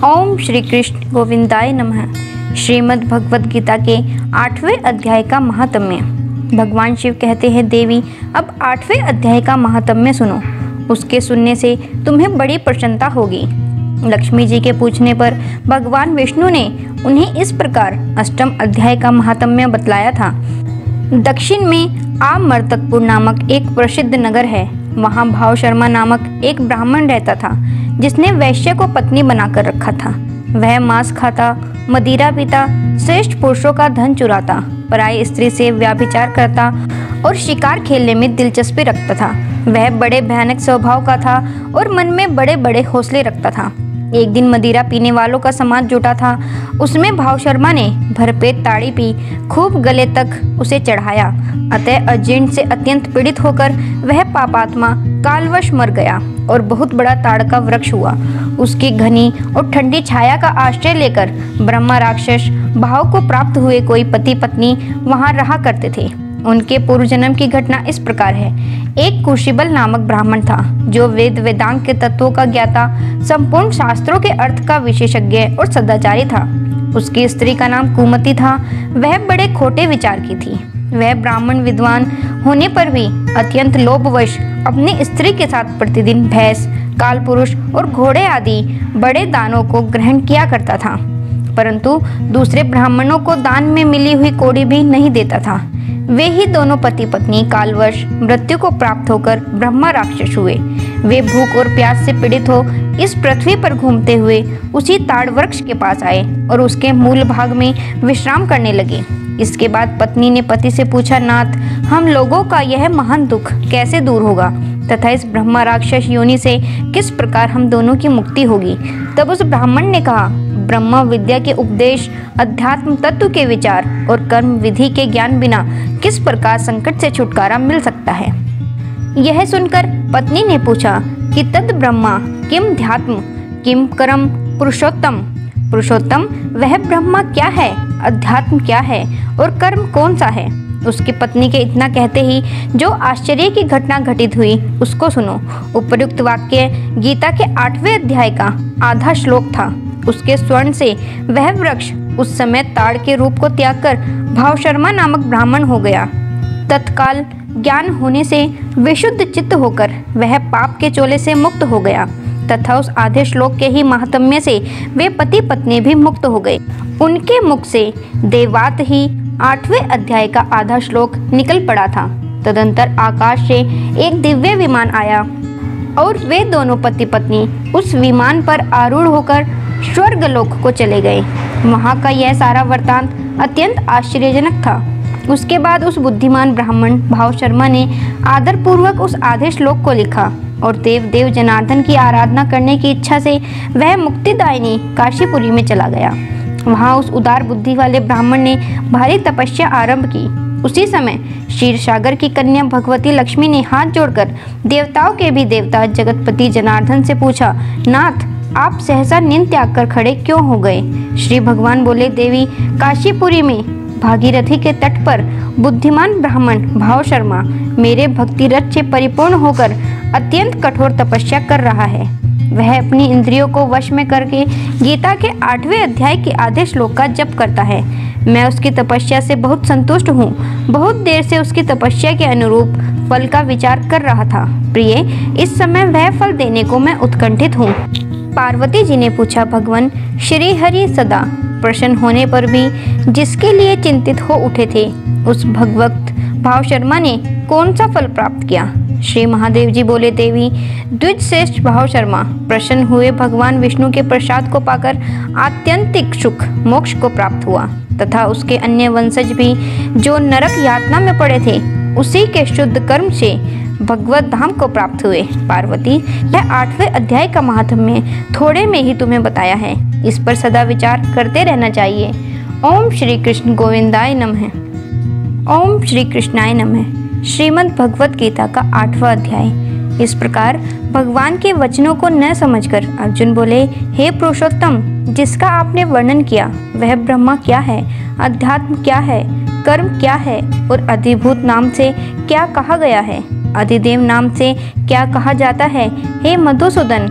ओम श्री कृष्ण गोविंदाय नमः। श्रीमद् भगवद गीता के 8वें अध्याय का महात्म्य। भगवान शिव कहते हैं, देवी अब 8वें अध्याय का महात्म्य सुनो। उसके सुनने से तुम्हें बड़ी प्रसन्नता होगी। लक्ष्मी जी के पूछने पर भगवान विष्णु ने उन्हें इस प्रकार 8वें अध्याय का महात्म्य बतलाया था। दक्षिण में आमर्तकपुर नामक एक प्रसिद्ध नगर है। वहाँ भाव शर्मा नामक एक ब्राह्मण रहता था, जिसने वैश्य को पत्नी बनाकर रखा था। वह मांस खाता, मदिरा पीता, श्रेष्ठ पुरुषों का धन चुराता, पराई स्त्री से व्याभिचार करता और शिकार खेलने में दिलचस्पी रखता था। वह बड़े भयानक स्वभाव का था और मन में बड़े बड़े हौसले रखता था। एक दिन मदिरा पीने वालों का समाज जुटा था। उसमें भाव शर्मा ने भरपेट ताड़ी पी, खूब गले तक उसे चढ़ाया। अतः अजीर्ण से अत्यंत पीड़ित होकर वह पापात्मा कालवश मर गया और बहुत बड़ा ताड़ का वृक्ष हुआ। उसकी घनी और ठंडी छाया का आश्रय लेकर ब्रह्मा राक्षस भाव को प्राप्त हुए कोई पति पत्नी वहां रहा करते थे। उनके पूर्व जन्म की घटना इस प्रकार है। एक कुशीबल नामक ब्राह्मण था, जो वेद वेदांग के तत्वों का ज्ञाता, संपूर्ण शास्त्रों के अर्थ का विशेषज्ञ और सदाचारी था। उसकी स्त्री का नाम कुमति था। वह बड़े खोटे विचार की थी। वह ब्राह्मण विद्वान होने पर भी अत्यंत लोभवश अपनी स्त्री के साथ प्रतिदिन भैंस, कालपुरुष और घोड़े आदि बड़े दानों को ग्रहण किया करता था, परंतु दूसरे ब्राह्मणों को दान में मिली हुई कौड़ी भी नहीं देता था। वे ही दोनों पति पत्नी कालवश मृत्यु को प्राप्त होकर ब्रह्मा राक्षस हुए। वे भूख और प्यास से पीड़ित हो इस पृथ्वी पर घूमते हुए उसी ताड़ वृक्ष के पास आए और उसके मूल भाग में विश्राम करने लगे। इसके बाद पत्नी ने पति से पूछा, नाथ, हम लोगों का यह महान दुख कैसे दूर होगा तथा इस ब्रह्मा राक्षस योनि से किस प्रकार हम दोनों की मुक्ति होगी? तब उस ब्राह्मण ने कहा, ब्रह्मा विद्या के उपदेश, अध्यात्म तत्व के विचार और कर्म विधि के ज्ञान बिना किस प्रकार संकट से छुटकारा मिल सकता है? यह सुनकर पत्नी ने पूछा कि तद ब्रह्मा किम ध्यात्म किम कर्म पुरुषोत्तम। पुरुषोत्तम वह ब्रह्मा क्या है, अध्यात्म क्या है और कर्म कौन सा है? उसकी पत्नी के इतना कहते ही जो आश्चर्य की घटना घटित हुई उसको सुनो। उपर्युक्त वाक्य गीता के 8वें अध्याय का आधा श्लोक था। उसके स्वर्ण से वह वृक्ष उस समय ताड़ के रूप को त्याग कर भाव शर्मा नामक ब्राह्मण हो गया। तत्काल ज्ञान होने से विशुद्ध चित्त होकर वह पाप के चोले से मुक्त हो गया तथा उस आधे श्लोक के ही महात्म्य से वे पति पत्नी भी मुक्त हो गए। उनके मुख से देवात ही 8वें अध्याय का आधा श्लोक निकल पड़ा था। तदंतर आकाश से एक दिव्य विमान आया और वे दोनों पति पत्नी उस विमान पर आरूढ़ होकर स्वर्गलोक को चले गए। वहाँ का यह सारा वृत्तांत अत्यंत आश्चर्यजनक था। उसके बाद उस बुद्धिमान ब्राह्मण भाव शर्मा ने आदरपूर्वक उस आधे श्लोक को लिखा और देव जनार्दन की आराधना करने की इच्छा से वह मुक्तिदायिनी काशीपुरी में चला गया। वहाँ उस उदार बुद्धि वाले ब्राह्मण ने भारी तपस्या आरंभ की। उसी समय क्षीर सागर की कन्या भगवती लक्ष्मी ने हाथ जोड़कर देवताओं के भी देवता जगतपति जनार्दन से पूछा, नाथ, आप सहसा नींद त्याग कर खड़े क्यों हो गए? श्री भगवान बोले, देवी, काशीपुरी में भागीरथी के तट पर बुद्धिमान ब्राह्मण भाव शर्मा मेरे भक्ति रथ से परिपूर्ण होकर अत्यंत कठोर तपस्या कर रहा है। वह अपनी इंद्रियों को वश में करके गीता के 8वें अध्याय के आधे श्लोक का जप करता है। मैं उसकी तपस्या से बहुत संतुष्ट हूँ। बहुत देर से उसकी तपस्या के अनुरूप फल का विचार कर रहा था। प्रिय, इस समय वह फल देने को मैं उत्कंठित हूँ। पार्वती जी ने पूछा, भगवान श्री हरि सदा प्रसन्न होने पर भी जिसके लिए चिंतित हो उठे थे, उस भगवत भाव शर्मा ने कौन सा फल प्राप्त किया? श्री महादेव जी बोले, देवी, द्विज श्रेष्ठ भाव शर्मा प्रसन्न हुए भगवान विष्णु के प्रसाद को पाकर आत्यंतिक सुख मोक्ष को प्राप्त हुआ तथा उसके अन्य वंशज भी जो नरक यातना में पड़े थे, उसी के शुद्ध कर्म से भगवत धाम को प्राप्त हुए। पार्वती, यह 8वें अध्याय का महात्म्य थोड़े में ही तुम्हें बताया है। इस पर सदा विचार करते रहना चाहिए। ओम श्री कृष्ण गोविंदाय नमः। ओम श्री कृष्णाय नमः। श्रीमद् भगवद गीता का 8वां अध्याय। इस प्रकार भगवान के वचनों को न समझकर अर्जुन बोले, हे पुरुषोत्तम, जिसका आपने वर्णन किया वह ब्रह्मा क्या है, अध्यात्म क्या है, कर्म क्या है और अधिभूत नाम से क्या कहा गया है, अधिदेव नाम से क्या कहा जाता है? हे मधुसूदन,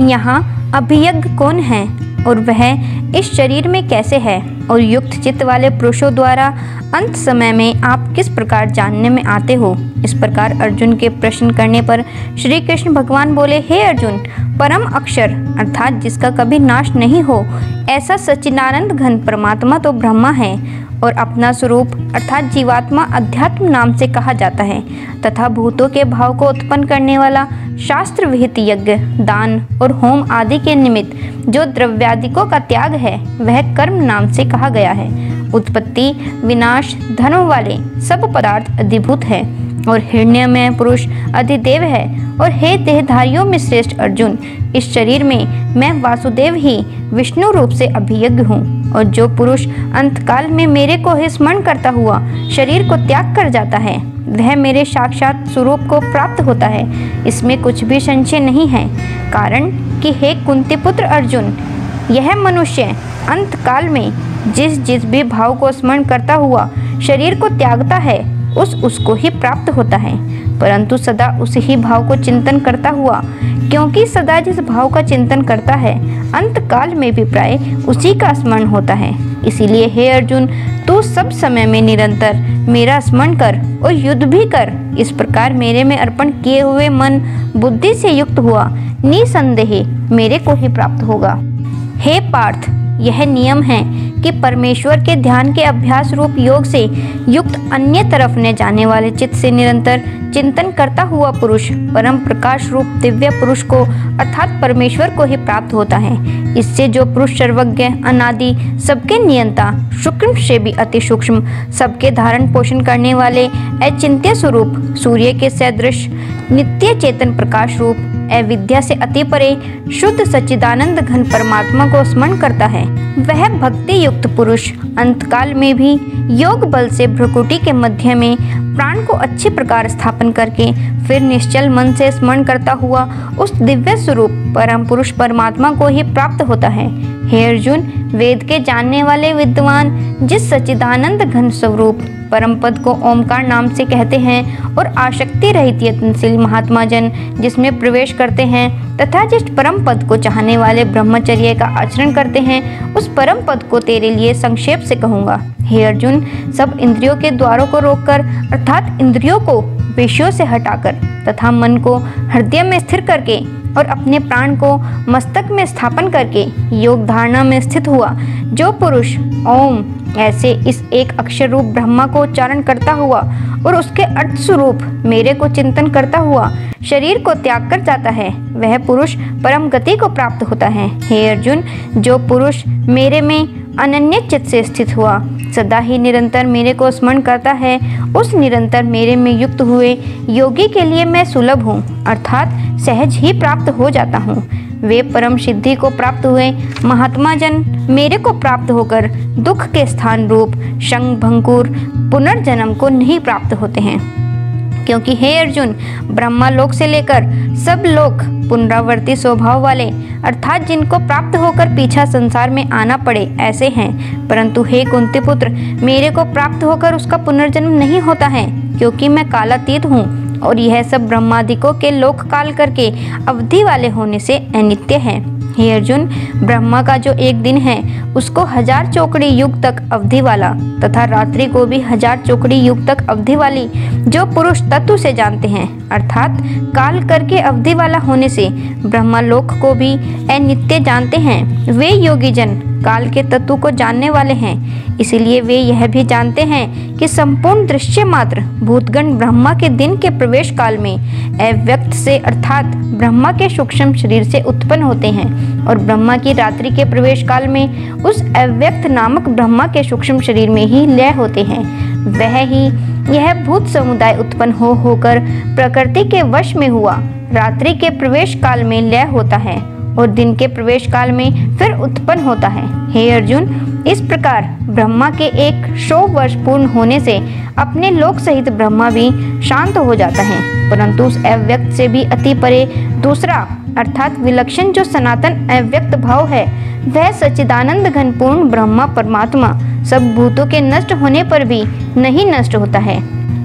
यहाँ अभियज्ञ कौन है और वह इस शरीर में कैसे है, और युक्त चित्त वाले पुरुषों द्वारा अंत समय में आप किस प्रकार जानने में आते हो। इस प्रकार अर्जुन के प्रश्न करने पर श्री कृष्ण भगवान बोले, हे अर्जुन, परम अक्षर अर्थात जिसका कभी नाश नहीं हो ऐसा सच्चिदानंद घन परमात्मा तो ब्रह्मा है, और अपना स्वरूप अर्थात जीवात्मा अध्यात्म नाम से कहा जाता है, तथा भूतों के भाव को उत्पन्न करने वाला शास्त्र विहित यज्ञ, दान और होम आदि के निमित्त जो द्रव्यादिकों का त्याग है वह कर्म नाम से कहा गया है। उत्पत्ति विनाश धर्म वाले सब पदार्थ अधिभूत है और हिरण्यमय पुरुष अधिदेव है। और हे देहधारियों में श्रेष्ठ अर्जुन, इस शरीर में मैं वासुदेव ही विष्णु रूप से अभियज्ञ हूँ, और जो पुरुष अंतकाल में मेरे को ही स्मरण करता हुआ शरीर को त्याग कर जाता है वह मेरे साक्षात स्वरूप को प्राप्त होता है। इसमें कुछ भी संशय नहीं है, कारण कि हे कुंती पुत्र अर्जुन, यह मनुष्य अंतकाल में जिस जिस भी भाव को स्मरण करता हुआ शरीर को त्यागता है उसको ही प्राप्त होता है, परंतु सदा उस ही भाव को चिंतन करता हुआ, क्योंकि सदा जिस भाव का चिंतन करता है अंतकाल में भी प्राय उसी का स्मरण होता है। इसीलिए हे अर्जुन, तू सब समय में निरंतर मेरा स्मरण कर और युद्ध भी कर। इस प्रकार मेरे में अर्पण किए हुए मन बुद्धि से युक्त हुआ निसंदेह मेरे को ही प्राप्त होगा। हे पार्थ, यह नियम है कि परमेश्वर के ध्यान के अभ्यास रूप योग से युक्त अन्य तरफ न जाने वाले चित्त से निरंतर चिंतन करता हुआ पुरुष परम प्रकाश रूप दिव्य पुरुष को अर्थात परमेश्वर को ही प्राप्त होता है। इससे जो पुरुष सर्वज्ञ अनादि सबके नियंता सूक्ष्म से भी अति सूक्ष्म सबके धारण पोषण करने वाले अचिंत्य स्वरूप सूर्य के सदृश नित्य चेतन प्रकाश रूप अविद्या से अति परे शुद्ध सच्चिदानंद घन परमात्मा को स्मरण करता है, वह भक्ति युक्त पुरुष अंतकाल में भी योग बल से भ्रुकुटी के मध्य में प्राण को अच्छी प्रकार स्थापन करके फिर निश्चल मन से स्मरण करता हुआ उस दिव्य स्वरूप परम पुरुष परमात्मा को ही प्राप्त होता है। हे अर्जुन, वेद के जानने वाले विद्वान जिस सच्चिदानंद घन स्वरूप परम पद को ओमकार नाम से कहते हैं और आसक्ति रहित यत्नशील महात्मा जन जिसमें प्रवेश करते हैं तथा जिस परम पद को चाहने वाले ब्रह्मचर्य का आचरण करते हैं उस परम पद को तेरे लिए संक्षेप से कहूँगा। हे अर्जुन, सब इंद्रियों के द्वारों को रोककर अर्थात इंद्रियों को विषयों से हटाकर तथा मन को हृदय में स्थिर करके और अपने प्राण को मस्तक में स्थापन करके योग धारणा में स्थित हुआ जो पुरुष ओम ऐसे इस एक अक्षर रूप ब्रह्मा को उच्चारण करता हुआ और उसके अर्थ स्वरूप मेरे को चिंतन करता हुआ शरीर को त्याग कर जाता है वह पुरुष परम गति को प्राप्त होता है। हे अर्जुन, जो पुरुष मेरे में अनन्य चित्त से स्थित हुआ सदा ही निरंतर मेरे को स्मरण करता है उस निरंतर मेरे में युक्त हुए योगी के लिए मैं सुलभ हूँ अर्थात सहज ही प्राप्त हो जाता हूँ। वे परम सिद्धि को प्राप्त हुए महात्मा जन मेरे को प्राप्त होकर दुख के स्थान रूप शंख भंकुर पुनर्जन्म को नहीं प्राप्त होते हैं, क्योंकि हे अर्जुन, ब्रह्मा लोक से लेकर सब लोग पुनरावर्ती स्वभाव वाले अर्थात जिनको प्राप्त होकर पीछा संसार में आना पड़े ऐसे हैं, परंतु हे कुंती पुत्र, मेरे को प्राप्त होकर उसका पुनर्जन्म नहीं होता है, क्योंकि मैं कालातीत हूँ और यह सब ब्रह्मादिकों के लोक काल करके अवधि वाले होने से अनित्य है। हे अर्जुन, ब्रह्मा का जो एक दिन है उसको 1000 चौकड़ी युग तक अवधि वाला तथा रात्रि को भी 1000 चौकड़ी युग तक अवधि वाली जो पुरुष तत्व से जानते हैं अर्थात काल करके अवधि वाला होने से ब्रह्मा लोक को भी अनित्य जानते हैं, वे योगी जन काल के तत्व को जानने वाले हैं। इसीलिए वे यह भी जानते हैं कि संपूर्ण दृश्य मात्र भूतगण ब्रह्मा के दिन के प्रवेश काल में अव्यक्त से अर्थात ब्रह्मा के सूक्ष्म शरीर से उत्पन्न होते हैं और ब्रह्मा की रात्रि के प्रवेश काल में उस अव्यक्त नामक ब्रह्मा के सूक्ष्म शरीर में ही लय होते हैं। वह ही यह भूत समुदाय उत्पन्न होकर प्रकृति के वश में हुआ रात्रि के प्रवेश काल में लय होता है और दिन के प्रवेश काल में फिर उत्पन्न होता है। हे अर्जुन, इस प्रकार ब्रह्मा के 100 वर्ष पूर्ण होने से अपने लोक सहित ब्रह्मा भी शांत हो जाता है, परंतु उस अव्यक्त से भी अति परे दूसरा अर्थात विलक्षण जो सनातन अव्यक्त भाव है वह सच्चिदानंद घन पूर्ण ब्रह्मा परमात्मा सब भूतों के नष्ट होने पर भी नहीं नष्ट होता है।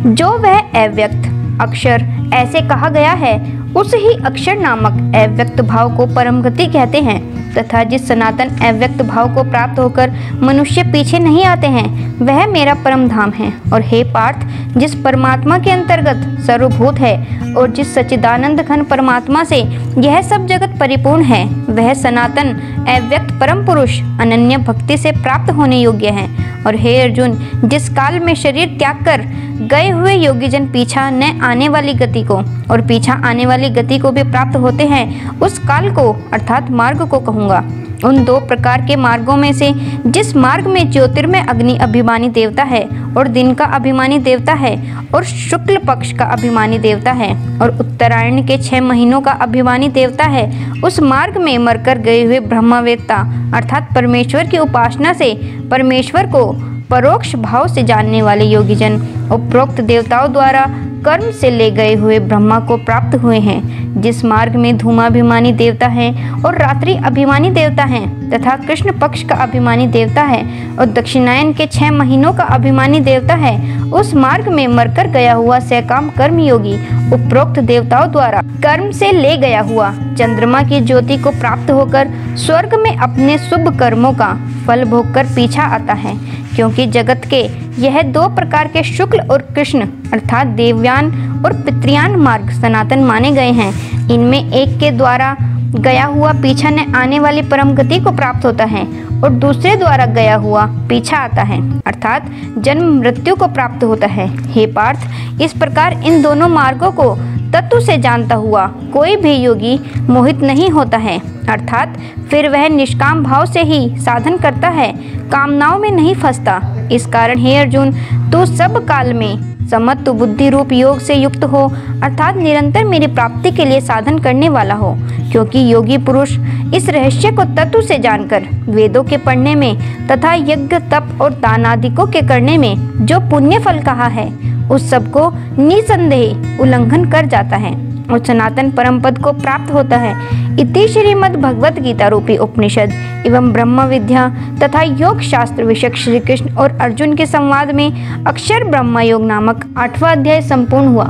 जो वह अव्यक्त अक्षर ऐसे कहा गया है उस ही अक्षर नामक अव्यक्त भाव को परम गति कहते हैं तथा जिस सनातन अव्यक्त भाव को प्राप्त होकर मनुष्य पीछे नहीं आते हैं वह मेरा परम धाम है। और हे पार्थ, जिस परमात्मा के अंतर्गत सर्वभूत है और जिस सच्चिदानंद घन परमात्मा से यह सब जगत परिपूर्ण है वह सनातन अव्यक्त परम पुरुष अनन्य भक्ति से प्राप्त होने योग्य है। और हे अर्जुन, जिस काल में शरीर त्याग कर गए हुए योगीजन पीछा न आने वाली गति को और पीछा आने वाली गति को भी प्राप्त होते हैं उस काल को अर्थात मार्ग को कहूँगा। उन दो प्रकार के मार्गों में से जिस मार्ग में ज्योतिर्मय अग्नि अभिमानी देवता है और दिन का अभिमानी देवता है और शुक्ल पक्ष का अभिमानी देवता है और उत्तरायण के 6 महीनों का अभिमानी देवता है, उस मार्ग में मरकर गए हुए ब्रह्मवेत्ता अर्थात परमेश्वर की उपासना से परमेश्वर को परोक्ष भाव से जानने वाले योगीजन उपरोक्त देवताओं द्वारा कर्म से ले गए हुए ब्रह्मा को प्राप्त हुए हैं। जिस मार्ग में धूमाभिमानी देवता है और रात्रि अभिमानी देवता है तथा कृष्ण पक्ष का अभिमानी देवता है और दक्षिणायन के 6 महीनों का अभिमानी देवता है, उस मार्ग में मरकर गया हुआ सकाम कर्म योगी उपरोक्त देवताओं द्वारा कर्म से ले गया हुआ चंद्रमा की ज्योति को प्राप्त होकर स्वर्ग में अपने शुभ कर्मों का फल भोगकर पीछा आता है। क्योंकि जगत के यह 2 प्रकार के शुक्ल और कृष्ण अर्थात देवयान और पितृयान मार्ग सनातन माने गए हैं। इनमें एक के द्वारा गया हुआ पीछा न आने वाली परम गति को प्राप्त होता है और दूसरे द्वारा गया हुआ पीछा आता है अर्थात जन्म मृत्यु को प्राप्त होता है। हे पार्थ, इस प्रकार इन दोनों मार्गों को तत्व से जानता हुआ कोई भी योगी मोहित नहीं होता है अर्थात फिर वह निष्काम भाव से ही साधन करता है, कामनाओं में नहीं फंसता। इस कारण हे अर्जुन, तू सब काल में समत्व बुद्धि रूप योग से युक्त हो अर्थात निरंतर मेरी प्राप्ति के लिए साधन करने वाला हो। क्योंकि योगी पुरुष इस रहस्य को तत्व से जानकर वेदों के पढ़ने में तथा यज्ञ तप और दान आदिकों के करने में जो पुण्य फल कहा है उस सब को निसंदेह उल्लंघन कर जाता है और सनातन परम पद को प्राप्त होता है। इति श्रीमद् भगवत गीता रूपी उपनिषद एवं ब्रह्म विद्या तथा योग शास्त्र विषयक श्री कृष्ण और अर्जुन के संवाद में अक्षर ब्रह्म योग नामक 8वां अध्याय संपूर्ण हुआ।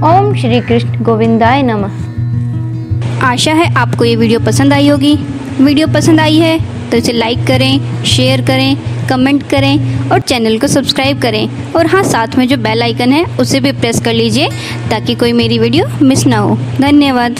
ओम श्री कृष्ण गोविंदाय नमः। आशा है आपको ये वीडियो पसंद आई होगी। वीडियो पसंद आई है तो इसे लाइक करें, शेयर करें, कमेंट करें और चैनल को सब्सक्राइब करें। और हाँ, साथ में जो बेल आइकन है उसे भी प्रेस कर लीजिए ताकि कोई मेरी वीडियो मिस ना हो। धन्यवाद।